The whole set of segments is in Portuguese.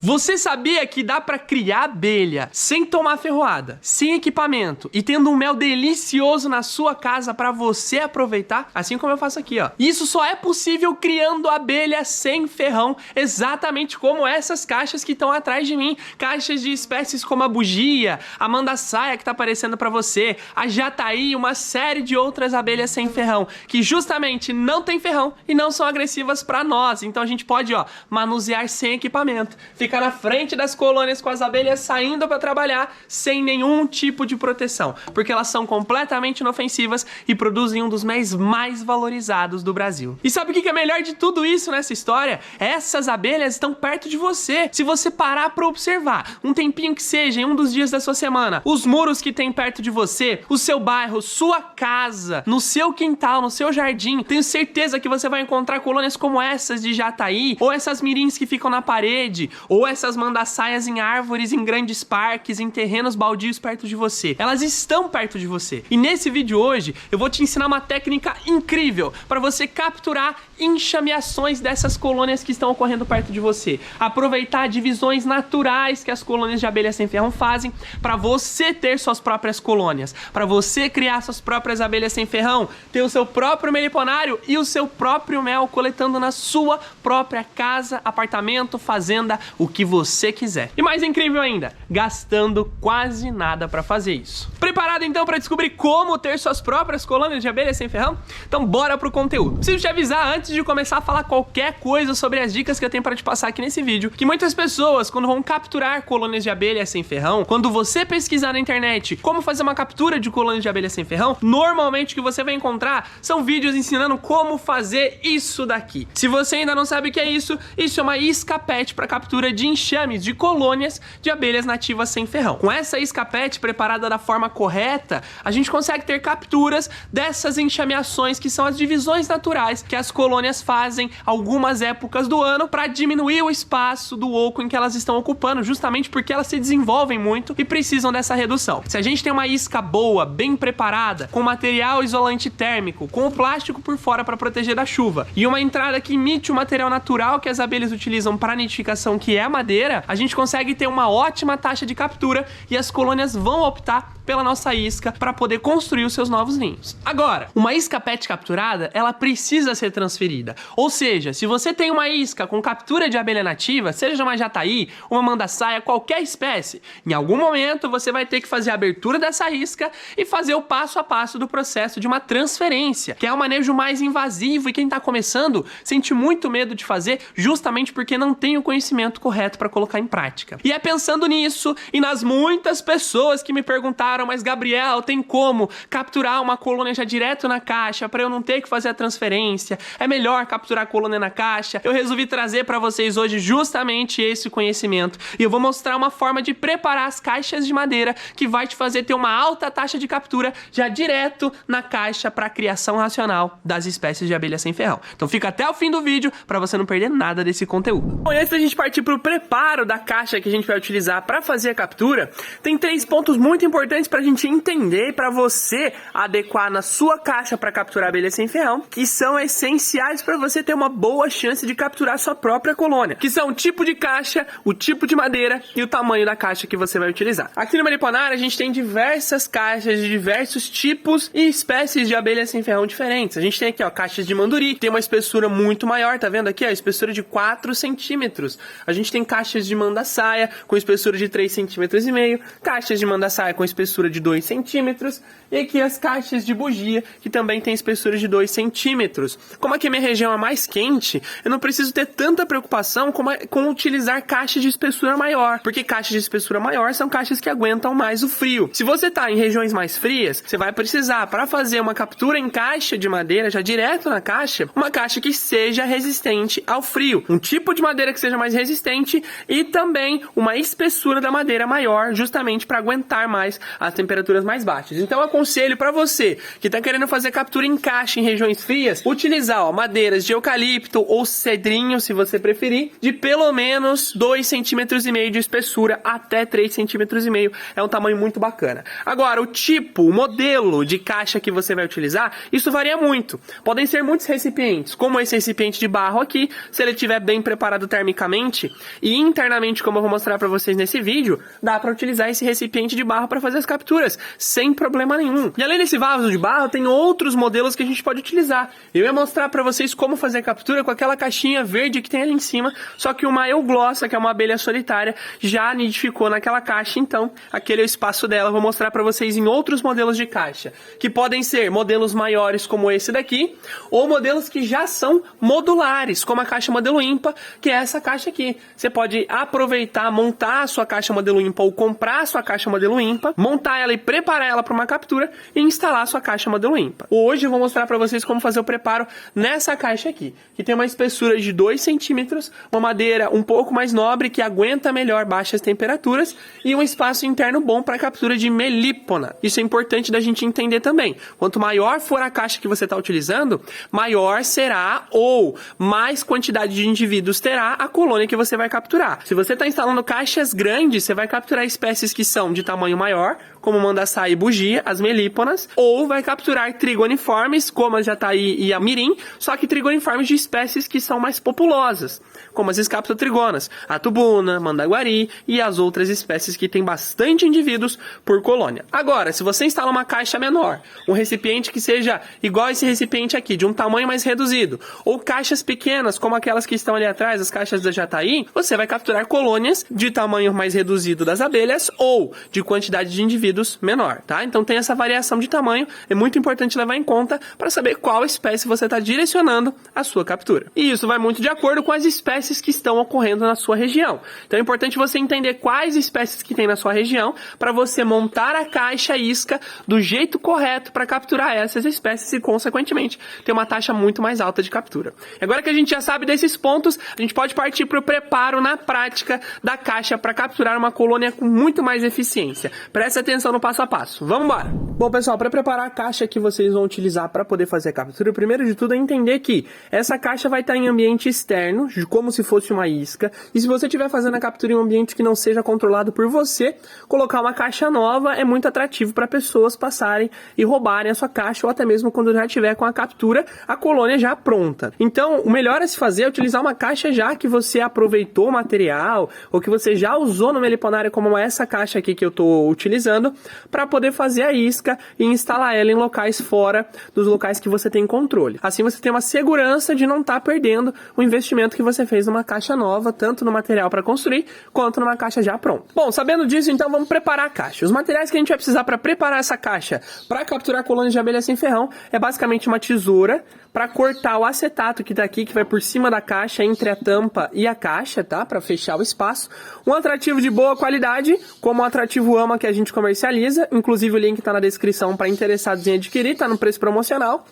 Você sabia que dá pra criar abelha sem tomar ferroada, sem equipamento e tendo um mel delicioso na sua casa pra você aproveitar? Assim como eu faço aqui, ó. Isso só é possível criando abelha sem ferrão, exatamente como essas caixas que estão atrás de mim. Caixas de espécies como a bugia, a mandaçaia que tá aparecendo pra você, a jataí e uma série de outras abelhas sem ferrão, que justamente não tem ferrão e não são agressivas pra nós. Então a gente pode, ó, manusear sem equipamento. Ficar na frente das colônias com as abelhas saindo para trabalhar sem nenhum tipo de proteção, porque elas são completamente inofensivas e produzem um dos meis mais valorizados do Brasil. E sabe o que é melhor de tudo isso nessa história? Essas abelhas estão perto de você. Se você parar para observar, um tempinho que seja, em um dos dias da sua semana, os muros que tem perto de você, o seu bairro, sua casa, no seu quintal, no seu jardim, tenho certeza que você vai encontrar colônias como essas de jataí, ou essas mirins que ficam na parede, ou essas mandaçaias em árvores, em grandes parques, em terrenos baldios perto de você. Elas estão perto de você. E nesse vídeo hoje, eu vou te ensinar uma técnica incrível para você capturar enxameações dessas colônias que estão ocorrendo perto de você. Aproveitar divisões naturais que as colônias de abelha sem ferrão fazem para você ter suas próprias colônias, para você criar suas próprias abelhas sem ferrão, ter o seu próprio meliponário e o seu próprio mel coletando na sua própria casa, apartamento, fazenda, o que você quiser. E mais incrível ainda, gastando quase nada para fazer isso. Preparado então para descobrir como ter suas próprias colônias de abelha sem ferrão? Então bora pro conteúdo. Preciso te avisar antes de começar a falar qualquer coisa sobre as dicas que eu tenho para te passar aqui nesse vídeo, que muitas pessoas, quando vão capturar colônias de abelha sem ferrão, quando você pesquisar na internet como fazer uma captura de colônias de abelha sem ferrão, normalmente o que você vai encontrar são vídeos ensinando como fazer isso daqui. Se você ainda não sabe o que é isso é uma isca PET para captura de enxames de colônias de abelhas nativas sem ferrão. Com essa isca PET preparada da forma correta, a gente consegue ter capturas dessas enxameações que são as divisões naturais que as colônias fazem algumas épocas do ano para diminuir o espaço do oco em que elas estão ocupando, justamente porque elas se desenvolvem muito e precisam dessa redução. Se a gente tem uma isca boa, bem preparada, com material isolante térmico, com o plástico por fora para proteger da chuva e uma entrada que imite o material natural que as abelhas utilizam para nidificação, que é a madeira, a gente consegue ter uma ótima taxa de captura e as colônias vão optar pela nossa isca para poder construir os seus novos ninhos. Agora, uma isca PET capturada, ela precisa ser transferida. Ou seja, se você tem uma isca com captura de abelha nativa, seja uma jataí, uma mandaçaia, qualquer espécie, em algum momento você vai ter que fazer a abertura dessa isca e fazer o passo a passo do processo de uma transferência, que é um manejo mais invasivo e quem está começando sente muito medo de fazer justamente porque não tem o conhecimento correto para colocar em prática. E é pensando nisso e nas muitas pessoas que me perguntaram: mas Gabriel, tem como capturar uma colônia já direto na caixa para eu não ter que fazer a transferência? É melhor capturar a colônia na caixa? Eu resolvi trazer para vocês hoje justamente esse conhecimento e eu vou mostrar uma forma de preparar as caixas de madeira que vai te fazer ter uma alta taxa de captura já direto na caixa para a criação racional das espécies de abelha sem ferrão. Então fica até o fim do vídeo para você não perder nada desse conteúdo. Bom, e antes da gente partir para o preparo da caixa que a gente vai utilizar para fazer a captura, tem 3 pontos muito importantes para a gente entender, para você adequar na sua caixa para capturar abelha sem ferrão, que são essenciais para você ter uma boa chance de capturar sua própria colônia, que são o tipo de caixa, o tipo de madeira e o tamanho da caixa que você vai utilizar. Aqui no Meliponário a gente tem diversas caixas de diversos tipos e espécies de abelha sem ferrão diferentes. A gente tem aqui, ó, caixas de manduri, tem uma espessura muito maior, tá vendo aqui, ó, espessura de 4 centímetros. A gente tem caixas de mandaçaia com espessura de 3,5 centímetros, caixas de mandaçaia com espessura de 2 centímetros e aqui as caixas de bugia que também tem espessura de 2 centímetros. Como aqui a minha região é mais quente, eu não preciso ter tanta preocupação com utilizar caixas de espessura maior, porque caixas de espessura maior são caixas que aguentam mais o frio. Se você está em regiões mais frias, você vai precisar, para fazer uma captura em caixa de madeira, já direto na caixa, uma caixa que seja resistente ao frio, um tipo de madeira que seja mais resistente e também uma espessura da madeira maior, justamente para aguentar mais as temperaturas mais baixas. Então eu aconselho para você que está querendo fazer captura em caixa em regiões frias, utilizar madeiras de eucalipto ou cedrinho, se você preferir, de pelo menos 2,5 cm de espessura até 3,5 cm. É um tamanho muito bacana. Agora, o modelo de caixa que você vai utilizar, isso varia muito. Podem ser muitos recipientes, como esse recipiente de barro aqui, se ele estiver bem preparado termicamente e internamente, como eu vou mostrar para vocês nesse vídeo, dá para utilizar esse recipiente de barro para fazer as capturas, sem problema nenhum. E além desse vaso de barro, tem outros modelos que a gente pode utilizar. Eu ia mostrar para vocês como fazer a captura com aquela caixinha verde que tem ali em cima, só que uma euglossa, que é uma abelha solitária, já nidificou naquela caixa, então aquele é o espaço dela. Eu vou mostrar para vocês em outros modelos de caixa, que podem ser modelos maiores como esse daqui, ou modelos que já são modulares, como a caixa modelo ímpar, que é essa caixa aqui. Você pode aproveitar, montar a sua caixa modelo ímpar ou comprar a sua caixa modelo ímpar, montar ela e preparar ela para uma captura e instalar a sua caixa modelo ímpar. Hoje eu vou mostrar para vocês como fazer o preparo nessa caixa aqui, que tem uma espessura de 2 centímetros, uma madeira um pouco mais nobre que aguenta melhor baixas temperaturas e um espaço interno bom para captura de melípona. Isso é importante da gente entender também. Quanto maior for a caixa que você está utilizando, maior será ou mais quantidade de indivíduos terá a colônia que você vai capturar. Se você está instalando caixas grandes, você vai capturar espécies que são de tamanho maior, como mandaçaia e bugia, as melíponas, ou vai capturar trigoniformes, como a jataí e a mirim, só que trigoniformes de espécies que são mais populosas, como as escaptotrigonas, a tubuna, mandaguari e as outras espécies que têm bastante indivíduos por colônia. Agora, se você instala uma caixa menor, um recipiente que seja igual a esse recipiente aqui, de um tamanho mais reduzido, ou caixas pequenas, como aquelas que estão ali atrás, as caixas da jataí, você vai capturar colônias de tamanho mais reduzido das abelhas ou de quantidade de indivíduos menor, tá? Então tem essa variação de tamanho, é muito importante levar em conta para saber qual espécie você está direcionando a sua captura. E isso vai muito de acordo com as espécies que estão ocorrendo na sua região. Então é importante você entender quais espécies que tem na sua região para você montar a caixa isca do jeito correto para capturar essas espécies e, consequentemente, ter uma taxa muito mais alta de captura. Agora que a gente já sabe desses pontos, a gente pode partir para o preparo na prática da caixa para capturar uma colônia com muito mais eficiência. Presta atenção no passo a passo. Vamos embora! Bom, pessoal, para preparar a caixa que vocês vão utilizar para poder fazer a captura, o primeiro de tudo é entender que essa caixa vai estar em ambiente externo, como se fosse uma isca, e se você estiver fazendo a captura em um ambiente que não seja controlado por você, colocar uma caixa nova é muito atrativo para pessoas passarem e roubarem a sua caixa, ou até mesmo quando já estiver com a captura, a colônia já pronta. Então, o melhor a se fazer é utilizar uma caixa já que você aproveitou o material, ou que você já usou no meliponário, como essa caixa aqui que eu estou utilizando, para poder fazer a isca e instalar ela em locais fora dos locais que você tem controle. Assim você tem uma segurança de não estar perdendo o investimento que você fez numa caixa nova, tanto no material para construir, quanto numa caixa já pronta. Bom, sabendo disso, então vamos preparar a caixa. Os materiais que a gente vai precisar para preparar essa caixa para capturar colônias de abelha sem ferrão é basicamente uma tesoura para cortar o acetato que tá aqui, que vai por cima da caixa, entre a tampa e a caixa, tá? Para fechar o espaço. Um atrativo de boa qualidade, como o atrativo AMA que a gente comercializa, inclusive o link tá na descrição para interessados em adquirir, tá no preço promocional.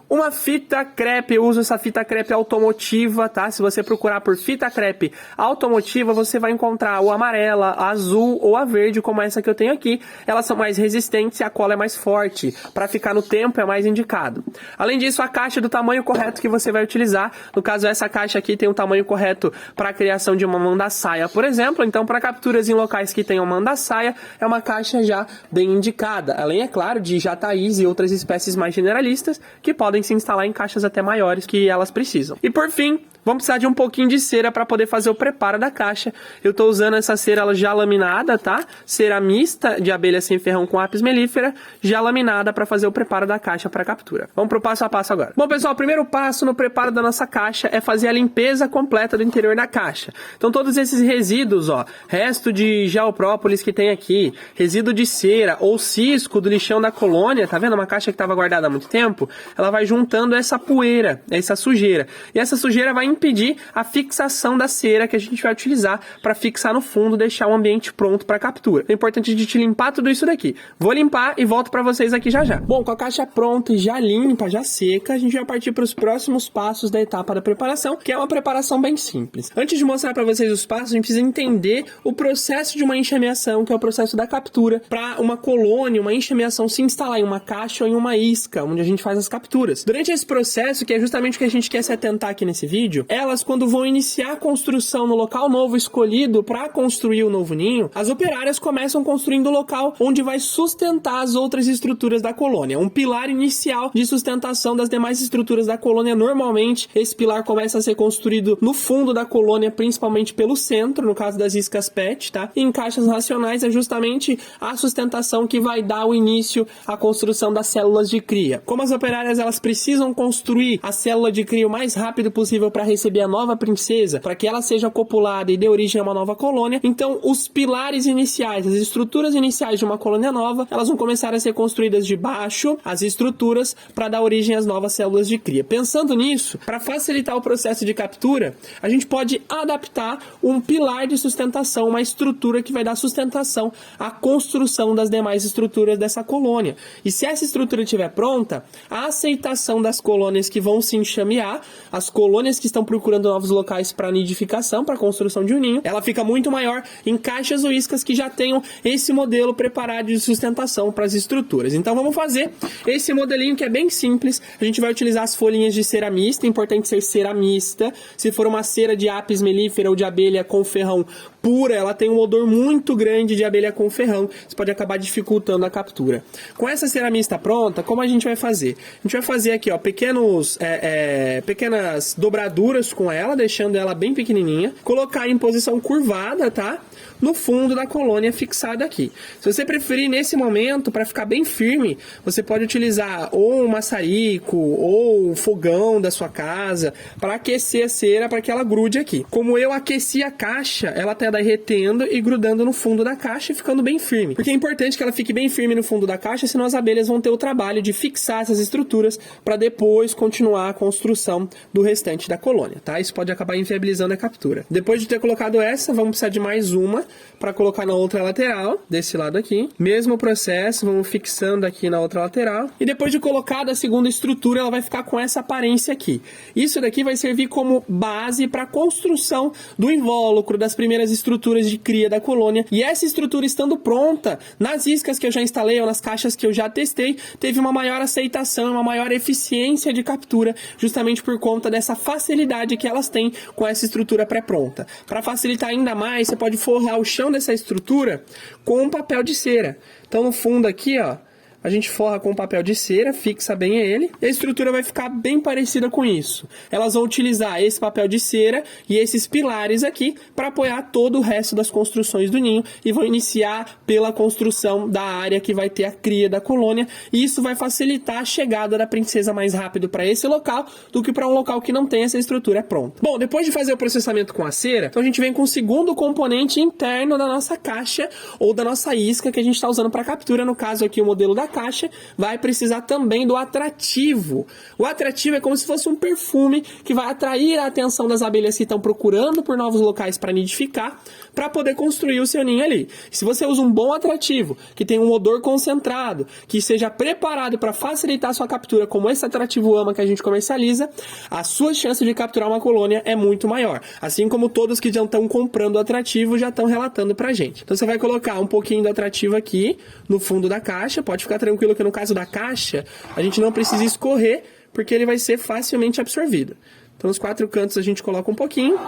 Uma fita crepe, eu uso essa fita crepe automotiva, tá? Se você procurar por fita crepe automotiva, você vai encontrar o amarela, a azul ou a verde, como essa que eu tenho aqui. Elas são mais resistentes e a cola é mais forte. Para ficar no tempo é mais indicado. Além disso, a caixa do tamanho correto que você vai utilizar. No caso, essa caixa aqui tem o tamanho correto para a criação de uma mandaçaia, por exemplo. Então, para capturas em locais que tenham mandaçaia, é uma caixa já bem indicada. Além, é claro, de jataís e outras espécies mais generalistas que podem se instalar em caixas até maiores que elas precisam. E por fim, vamos precisar de um pouquinho de cera para poder fazer o preparo da caixa. Eu estou usando essa cera ela já laminada, tá? Cera mista de abelha sem ferrão com apis mellifera, já laminada para fazer o preparo da caixa para captura. Vamos pro passo a passo agora. Bom, pessoal, o primeiro passo no preparo da nossa caixa é fazer a limpeza completa do interior da caixa. Então todos esses resíduos, ó, resto de geoprópolis que tem aqui, resíduo de cera ou cisco do lixão da colônia, tá vendo? Uma caixa que estava guardada há muito tempo, ela vai juntando essa poeira, essa sujeira. E essa sujeira vai impedir a fixação da cera que a gente vai utilizar para fixar no fundo, deixar o ambiente pronto para captura. É importante a gente limpar tudo isso daqui. Vou limpar e volto para vocês aqui já já. Bom, com a caixa pronta e já limpa, já seca, a gente vai partir para os próximos passos da etapa da preparação, que é uma preparação bem simples. Antes de mostrar para vocês os passos, a gente precisa entender o processo de uma enxameação, que é o processo da captura, para uma colônia, uma enxameação se instalar em uma caixa ou em uma isca, onde a gente faz as capturas. Durante esse processo, que é justamente o que a gente quer se atentar aqui nesse vídeo, elas, quando vão iniciar a construção no local novo escolhido para construir o novo ninho, as operárias começam construindo o local onde vai sustentar as outras estruturas da colônia. Um pilar inicial de sustentação das demais estruturas da colônia. Normalmente, esse pilar começa a ser construído no fundo da colônia, principalmente pelo centro, no caso das iscas PET, tá? E em caixas racionais é justamente a sustentação que vai dar o início à construção das células de cria. Como as operárias elas precisam construir a célula de cria o mais rápido possível para receber a nova princesa, para que ela seja copulada e dê origem a uma nova colônia, então os pilares iniciais, as estruturas iniciais de uma colônia nova, elas vão começar a ser construídas de baixo as estruturas para dar origem às novas células de cria. Pensando nisso, para facilitar o processo de captura, a gente pode adaptar um pilar de sustentação, uma estrutura que vai dar sustentação à construção das demais estruturas dessa colônia. E se essa estrutura estiver pronta, a aceitação das colônias que vão se enxamear, as colônias que estão procurando novos locais para nidificação, para a construção de um ninho, ela fica muito maior em caixas ou iscas que já tenham esse modelo preparado de sustentação para as estruturas. Então vamos fazer esse modelinho que é bem simples. A gente vai utilizar as folhinhas de cera mista, é importante ser cera mista. Se for uma cera de apis mellifera ou de abelha com ferrão pura, ela tem um odor muito grande de abelha com ferrão, isso pode acabar dificultando a captura. Com essa cera mista pronta, como a gente vai fazer? A gente vai fazer aqui, ó, pequenas dobraduras com ela, deixando ela bem pequenininha, colocar em posição curvada, tá? No fundo da colônia fixada aqui. Se você preferir nesse momento, para ficar bem firme, você pode utilizar ou um maçarico ou um fogão da sua casa para aquecer a cera para que ela grude aqui. Como eu aqueci a caixa, ela está derretendo e grudando no fundo da caixa e ficando bem firme. Porque é importante que ela fique bem firme no fundo da caixa, senão as abelhas vão ter o trabalho de fixar essas estruturas para depois continuar a construção do restante da colônia, tá? Isso pode acabar inviabilizando a captura. Depois de ter colocado essa, vamos precisar de mais uma para colocar na outra lateral, desse lado aqui. Mesmo processo, vamos fixando aqui na outra lateral. E depois de colocada a segunda estrutura, ela vai ficar com essa aparência aqui. Isso daqui vai servir como base para a construção do invólucro, das primeiras estruturas de cria da colônia. E essa estrutura estando pronta, nas iscas que eu já instalei ou nas caixas que eu já testei, teve uma maior aceitação, uma maior eficiência de captura, justamente por conta dessa facilidade que elas têm com essa estrutura pré-pronta. Para facilitar ainda mais, você pode forrar o chão dessa estrutura com um papel de cera. Então no fundo aqui, ó, a gente forra com papel de cera, fixa bem ele, e a estrutura vai ficar bem parecida com isso. Elas vão utilizar esse papel de cera e esses pilares aqui para apoiar todo o resto das construções do ninho e vão iniciar pela construção da área que vai ter a cria da colônia, e isso vai facilitar a chegada da princesa mais rápido para esse local do que para um local que não tem essa estrutura pronta. Bom, depois de fazer o processamento com a cera, então a gente vem com o segundo componente interno da nossa caixa ou da nossa isca que a gente está usando para captura, no caso aqui o modelo da caixa, vai precisar também do atrativo. O atrativo é como se fosse um perfume que vai atrair a atenção das abelhas que estão procurando por novos locais para nidificar, para poder construir o seu ninho ali. Se você usa um bom atrativo, que tem um odor concentrado, que seja preparado para facilitar a sua captura, como esse atrativo AMA que a gente comercializa, a sua chance de capturar uma colônia é muito maior. Assim como todos que já estão comprando o atrativo já estão relatando pra gente. Então você vai colocar um pouquinho do atrativo aqui no fundo da caixa, pode ficar tranquilo que no caso da caixa, a gente não precisa escorrer, porque ele vai ser facilmente absorvido. Então nos 4 cantos a gente coloca um pouquinho,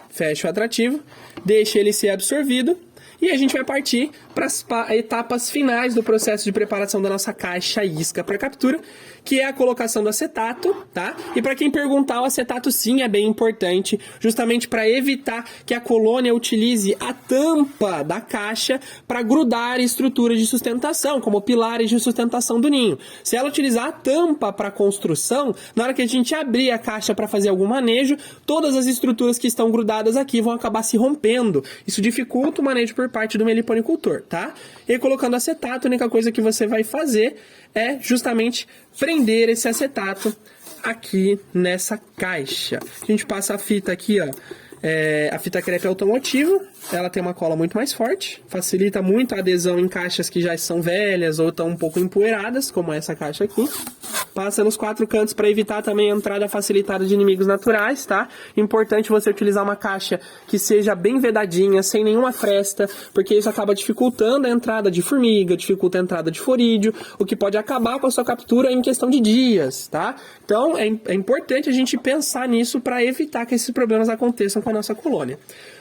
fecha o atrativo, deixa ele ser absorvido, e a gente vai partir para as etapas finais do processo de preparação da nossa caixa isca para captura, que é a colocação do acetato, tá? E para quem perguntar, o acetato sim é bem importante, justamente para evitar que a colônia utilize a tampa da caixa para grudar estruturas de sustentação, como pilares de sustentação do ninho. Se ela utilizar a tampa para construção, na hora que a gente abrir a caixa para fazer algum manejo, todas as estruturas que estão grudadas aqui vão acabar se rompendo. Isso dificulta o manejo por parte do meliponicultor, tá? E colocando acetato, a única coisa que você vai fazer é justamente prender esse acetato aqui nessa caixa. A gente passa a fita aqui, ó. A fita crepe automotiva, ela tem uma cola muito mais forte, facilita muito a adesão em caixas que já são velhas ou estão um pouco empoeiradas, como essa caixa aqui. Passa nos 4 cantos para evitar também a entrada facilitada de inimigos naturais, tá? Importante você utilizar uma caixa que seja bem vedadinha, sem nenhuma fresta, porque isso acaba dificultando a entrada de formiga, dificulta a entrada de forídeo, o que pode acabar com a sua captura em questão de dias, tá? Então é importante a gente pensar nisso para evitar que esses problemas aconteçam com a nossa colônia.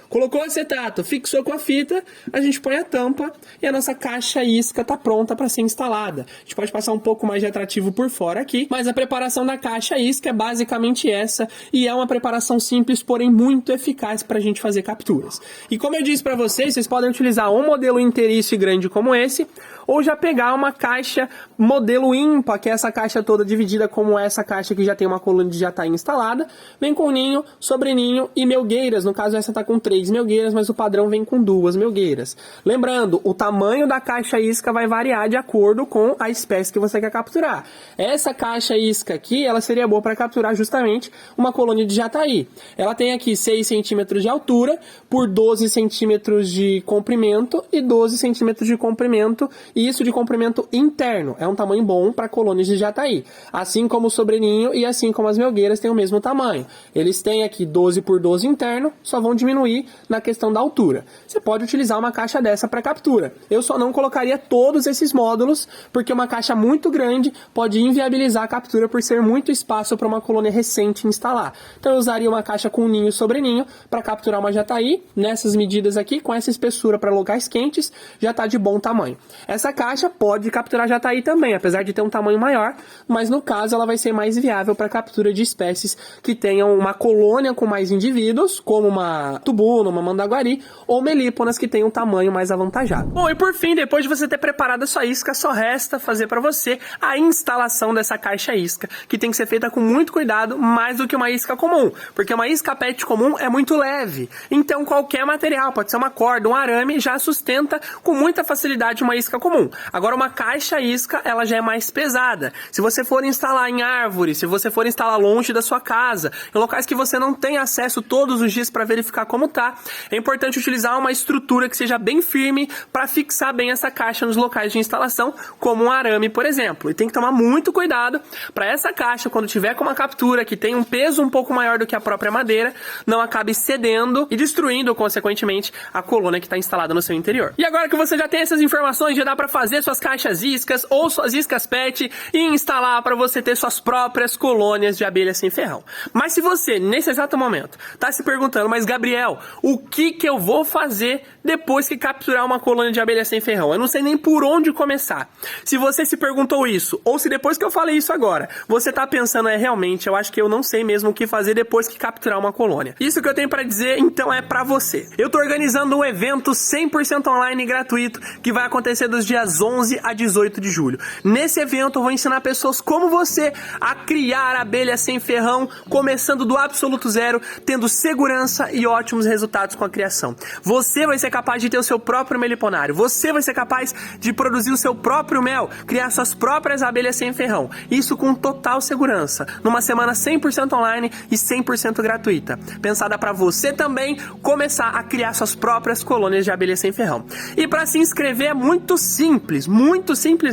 Colocou o acetato, fixou com a fita, a gente põe a tampa e a nossa caixa isca está pronta para ser instalada. A gente pode passar um pouco mais de atrativo por fora aqui, mas a preparação da caixa isca é basicamente essa e é uma preparação simples, porém muito eficaz para a gente fazer capturas. E como eu disse para vocês podem utilizar um modelo inteiriço e grande como esse, ou já pegar uma caixa modelo ímpar, que é essa caixa toda dividida como essa caixa que já tem uma colônia de jataí instalada, vem com ninho, sobreninho e melgueiras. No caso essa está com 3 melgueiras, mas o padrão vem com 2 melgueiras. Lembrando, o tamanho da caixa isca vai variar de acordo com a espécie que você quer capturar. Essa caixa isca aqui, ela seria boa para capturar justamente uma colônia de jataí. Ela tem aqui 6 centímetros de altura por 12 centímetros de comprimento e 12 centímetros de comprimento, e isso de comprimento interno. É um tamanho bom para colônias de jataí. Assim como o sobreninho e assim como as melgueiras têm o mesmo tamanho. Eles têm aqui 12 por 12 interno, só vão diminuir na questão da altura. Você pode utilizar uma caixa dessa para captura. Eu só não colocaria todos esses módulos, porque uma caixa muito grande pode inviabilizar a captura por ser muito espaço para uma colônia recente instalar. Então eu usaria uma caixa com ninho e sobreninho para capturar uma jataí, nessas medidas aqui, com essa espessura para locais quentes, já está de bom tamanho. Essa caixa pode capturar jataí também, apesar de ter um tamanho maior, mas no caso ela vai ser mais viável para captura de espécies que tenham uma colônia com mais indivíduos, como uma tubuna, uma mandaguari, ou melíponas que tenham um tamanho mais avantajado. Bom, e por fim, depois de você ter preparado a sua isca, só resta fazer para você a instalação dessa caixa isca, que tem que ser feita com muito cuidado, mais do que uma isca comum, porque uma isca PET comum é muito leve, então qualquer material, pode ser uma corda, um arame, já sustenta com muita facilidade uma isca comum. Agora uma caixa isca, ela já é mais pesada. Se você for instalar em árvore, se você for instalar longe da sua casa, em locais que você não tem acesso todos os dias para verificar como tá, é importante utilizar uma estrutura que seja bem firme para fixar bem essa caixa nos locais de instalação, como um arame, por exemplo. E tem que tomar muito cuidado para essa caixa, quando tiver com uma captura que tem um peso um pouco maior do que a própria madeira, não acabe cedendo e destruindo, consequentemente, a colônia que está instalada no seu interior. E agora que você já tem essas informações, já dá para fazer suas caixas iscas ou suas iscas PET e instalar para você ter suas próprias colônias de abelha sem ferrão. Mas se você, nesse exato momento, está se perguntando, mas Gabriel, o que eu vou fazer depois que capturar uma colônia de abelha sem ferrão? Eu não sei nem por onde começar. Se você se perguntou isso, ou se depois que eu falei isso agora, você está pensando, realmente, eu acho que eu não sei mesmo o que fazer depois que capturar uma colônia. Isso que eu tenho para dizer, então, é para você. Eu estou organizando um evento 100% online e gratuito que vai acontecer dos dias 11 a 18 de julho. Nesse evento eu vou ensinar pessoas como você a criar abelha sem ferrão, começando do absoluto zero, tendo segurança e ótimos resultados com a criação. Você vai ser capaz de ter o seu próprio meliponário, você vai ser capaz de produzir o seu próprio mel, criar suas próprias abelhas sem ferrão. Isso com total segurança, numa semana 100% online e 100% gratuita, pensada para você também começar a criar suas próprias colônias de abelha sem ferrão. E para se inscrever é muito simples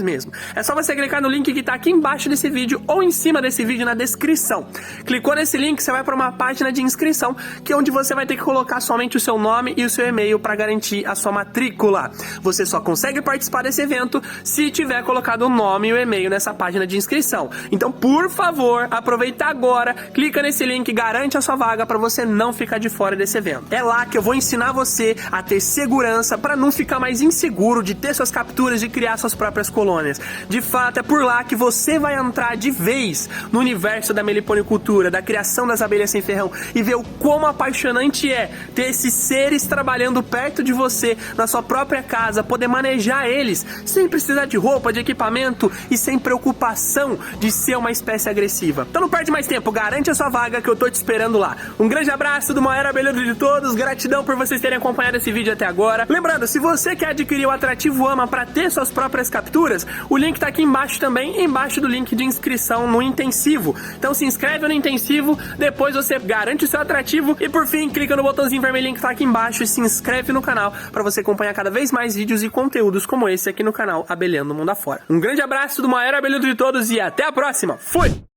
mesmo. É só você clicar no link que está aqui embaixo desse vídeo ou em cima desse vídeo na descrição. Clicou nesse link, você vai para uma página de inscrição, que é onde você vai ter que colocar somente o seu nome e o seu e-mail para garantir a sua matrícula. Você só consegue participar desse evento se tiver colocado o nome e o e-mail nessa página de inscrição. Então, por favor, aproveita agora, clica nesse link e garante a sua vaga para você não ficar de fora desse evento. É lá que eu vou ensinar você a ter segurança para não ficar mais inseguro de ter suas capturas, de criar suas próprias colônias. De fato, é por lá que você vai entrar de vez no universo da meliponicultura, da criação das abelhas sem ferrão, e ver o quão apaixonante é ter esses seres trabalhando perto de você, na sua própria casa, poder manejar eles, sem precisar de roupa, de equipamento e sem preocupação de ser uma espécie agressiva. Então não perde mais tempo, garante a sua vaga que eu tô te esperando lá. Um grande abraço do maior abelhudo de todos, gratidão por vocês terem acompanhado esse vídeo até agora. Lembrando, se você quer adquirir o Atrativo AMA para ter suas próprias capturas, o link tá aqui embaixo também, embaixo do link de inscrição no intensivo. Então se inscreve no intensivo, depois você garante o seu atrativo e por fim clica no botãozinho vermelhinho que tá aqui embaixo e se inscreve no canal para você acompanhar cada vez mais vídeos e conteúdos como esse aqui no canal Abelhando Mundo Afora. Um grande abraço do maior abelhudo de todos e até a próxima. Fui!